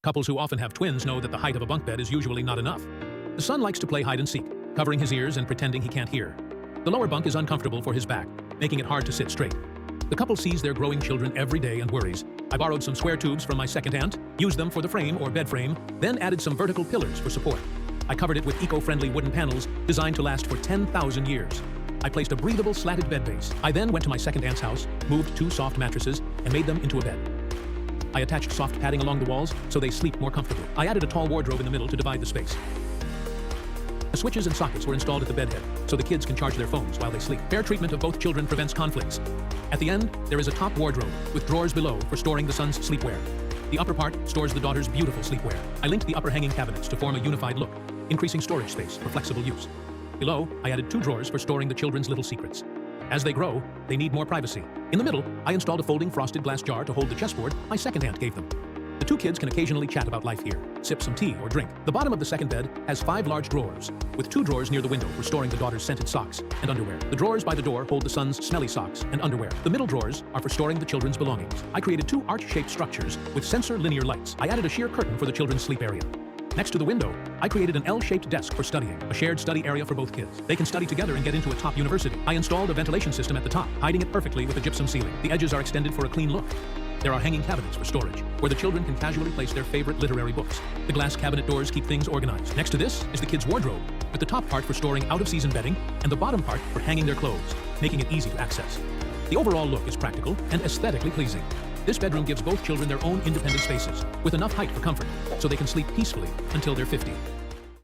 Couples who often have twins know that the height of a bunk bed is usually not enough. The son likes to play hide and seek, covering his ears and pretending he can't hear. The lower bunk is uncomfortable for his back, making it hard to sit straight. The couple sees their growing children every day and worries. I borrowed some square tubes from my second aunt, used them for the frame or bed frame, then added some vertical pillars for support. I covered it with eco-friendly wooden panels designed to last for 10,000 years. I placed a breathable slatted bed base. I then went to my second aunt's house, moved 2 soft mattresses, and made them into a bed. I attached soft padding along the walls so they sleep more comfortably. I added a tall wardrobe in the middle to divide the space. The switches and sockets were installed at the bed head, so the kids can charge their phones while they sleep. Fair treatment of both children prevents conflicts. At the end, there is a top wardrobe with drawers below for storing the son's sleepwear. The upper part stores the daughter's beautiful sleepwear. I linked the upper hanging cabinets to form a unified look, increasing storage space for flexible use. Below, I added 2 drawers for storing the children's little secrets. As they grow, they need more privacy. In the middle, I installed a folding frosted glass jar to hold the chessboard my second aunt gave them. The 2 kids can occasionally chat about life here, sip some tea or drink. The bottom of the second bed has 5 large drawers, with 2 drawers near the window for storing the daughter's scented socks and underwear. The drawers by the door hold the son's smelly socks and underwear. The middle drawers are for storing the children's belongings. I created 2 arch-shaped structures with sensor linear lights. I added a sheer curtain for the children's sleep area. Next to the window, I created an L-shaped desk for studying, a shared study area for both kids. They can study together and get into a top university. I installed a ventilation system at the top, hiding it perfectly with a gypsum ceiling. The edges are extended for a clean look. There are hanging cabinets for storage, where the children can casually place their favorite literary books. The glass cabinet doors keep things organized. Next to this is the kids' wardrobe, with the top part for storing out-of-season bedding and the bottom part for hanging their clothes, making it easy to access. The overall look is practical and aesthetically pleasing. This bedroom gives both children their own independent spaces, with enough height for comfort, so they can sleep peacefully until they're 50.